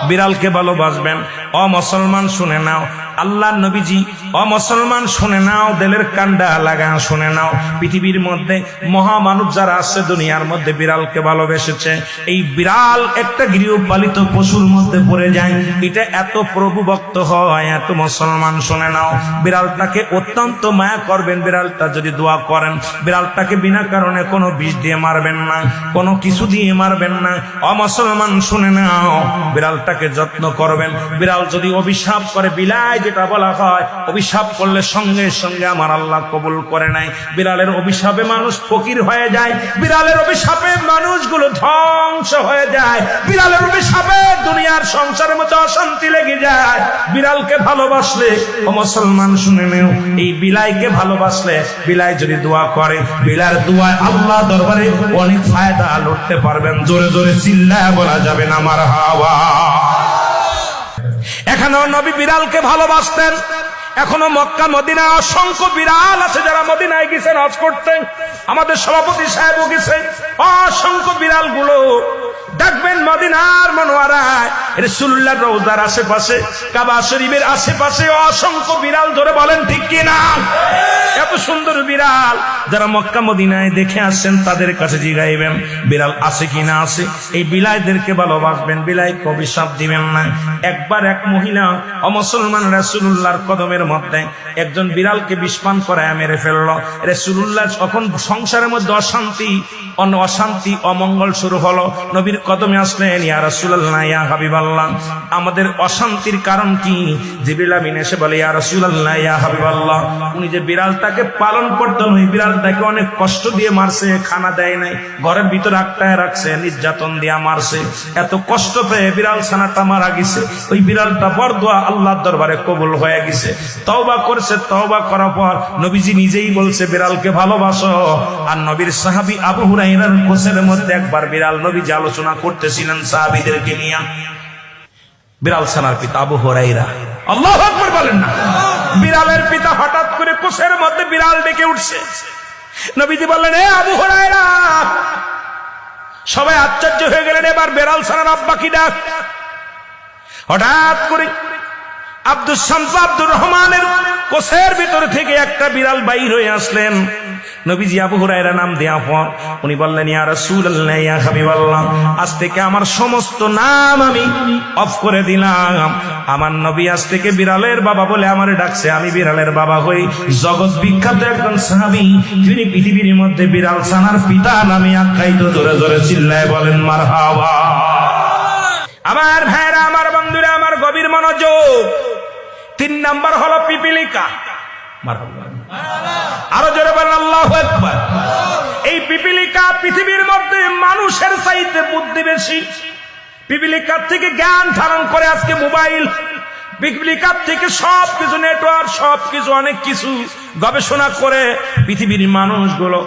বিড়ালকে ভালোবাসবেন। ও মুসলমান শুনে নাও, আল্লাহর নবীজি, ও মুসলমান শুনে নাও, দিলের কান্ডা লাগা শুনে নাও, পৃথিবীর মধ্যে মহামানব যারা আছে দুনিয়ার মধ্যে বিড়ালকে ভালোবেসেছে। এই বিড়াল একটা গৃহপালিত পশুর মধ্যে পড়ে যায়, এটা এত প্রভুভক্ত হয়, এত মুসলমান শুনে নাও, বিড়ালটাকে অত্যন্ত মায়া করবেন। বিড়ালটা যদি দোয়া করেন, বিড়ালটাকে বিনা কারণে কোনো বিষ দিয়ে মারবেন না, কোনো কিছু দিয়ে মারবেন না। ও মুসলমান শুনে নাও, বিড়ালটাকে যত্ন করবেন। বিড়াল যদি অভিশাপ করে, বিলাই যেটা বলা হয়, অভিশাপ করলে সঙ্গে সঙ্গে আমার আল্লাহ কবুল করে নাই। বিড়ালের অভিশাপে মানুষ ফকির হয়ে যায়, বিড়ালের অভিশাপে মানুষগুলো ধ্বংস হয়ে যায়, বিড়ালের অভিশাপে দুনিয়ার সংসারের মধ্যে অশান্তি লেগে যায়। বিড়ালকে ভালোবাসলে, ও মুসলমান শুনে নেও, এই বিলাইকে ভালোবাসলে, বিলাই যদি দোয়া করে, বিলার দোয়ায় আল্লাহ দরবারে অনেক ফায়দা লুটতে পারবেন। জোরে জোরে চিল্লায় বলা যাবে না মারহাবা। এখানেও নবী বিড়ালকে ভালোবাসতেন। এখনো মক্কা মদিনা অসংখ্য বিড়াল আছে যারা মদিনায় গেছেন হজ করতে। আমাদের সভাপতি সাহেবও গেছে। অসংখ্য বিড়াল গুলো দেখবেন মদিনার মনোয়ারায়, রাসূলুল্লাহর রওজার আশেপাশে, কাবা শরীফের আশেপাশে অসংখ্য বিড়াল। ধরে বলেন ঠিক কিনা? এত সুন্দর বিড়াল যারা মক্কা মদিনায় দেখে আসছেন তাদের কাছে জিগাইবেন বিড়াল আছে কিনা আছে। এই বিলাইদেরকে ভালোবাসবেন, বিলাইকে অভিশাপ দিবেন না। একবার এক মহিলা অমুসলমান রাসূলুল্লাহর কদমের মধ্যে একজন বিড়ালকে বিষপান করায় মেরে ফেলল। রাসূলুল্লাহ তখন সংসারের মধ্যে অশান্তি অমঙ্গল শুরু হলো। নবীর কদমে আসলেন, ইয়া রাসূলুল্লাহ, ইয়া হাবিবাল্লাহ, আমাদের অশান্তির কারণ কি? জিবরিল আমিন এসে বলে, ইয়া রাসূলুল্লাহ, ইয়া হাবিবাল্লাহ, উনি যে বিড়ালটাকে পালন করতেন, ওই বিড়ালটাকে অনেক কষ্ট দিয়ে মারছে, খানা দেয় নাই, ঘরের ভিতরে আটকায় রাখছে, নির্যাতন দিয়ে মারছে। এত কষ্ট পেয়ে বিড়াল ছানাটা মারা গেছে। ওই বিড়ালটা বরদোয়া আল্লাহর দরবারে কবুল হয়ে গেছে। তওবা করছে, তওবা করার পর নবীজি নিজেই বলছে বিড়ালকে ভালোবাসো। আর নবীর সাহাবী আবু হুরায়রার কোসের মধ্যে একবার বিড়াল নবীজি আলোচনা করতেছিলেন সাহাবীদেরকে নিয়ে। বিড়াল ছানার পিতা আবু হুরায়রা, আল্লাহু আকবার বলেন না। বিড়ালের পিতা হঠাৎ করে কোসের মধ্যে বিড়াল ডেকে উঠছে। নবীজি বললেন, এ আবু হুরায়রা। সবাই আশ্চর্য হয়ে গেলেন, এবার বিড়াল ছানার আব্বা কি ডাক। হঠাৎ করে আব্দুস শামস আব্দুর রহমানের কোসের ভিতর থেকে একটা বিড়াল বাইর হয়ে আসলেন। নবীজি আবু হুরায়রা নাম দেয়া পর উনি বললেন, ইয়া রাসূলুল্লাহ, ইয়া হাবিবাল্লাহ, আজ থেকে আমার সমস্ত নাম আমি অফ করে দিলাম। আমার নবী আজ থেকে বিড়ালের বাবা বলে আমারে ডাকছে। আমি বিড়ালের বাবা হই জগৎ বিখ্যাত একজন সাহাবী, যিনি পৃথিবীর মধ্যে বিড়াল ছানার পিতা নামে আখ্যায়িত। জোরে জোরে চিল্লায় বলেন মারহাবা। আমার ভাইরা, আমার বন্ধুরা, আমার গভীর মনোযোগ। 3 নাম্বার হলো পিপিলিকা। মারহাবা। আরো জোরে বলেন আল্লাহু আকবার। এই পিপিলিকা পৃথিবীর মধ্যে মানুষের চাইতে বুদ্ধি বেশি। পিপিলিকার থেকে জ্ঞান ধারণ করে আজকে মোবাইল, পিপিলিকার থেকে সবকিছু নেটওয়ার্ক, সবকিছু অনেক কিছু গবেষণা করে পৃথিবীর মানুষগুলো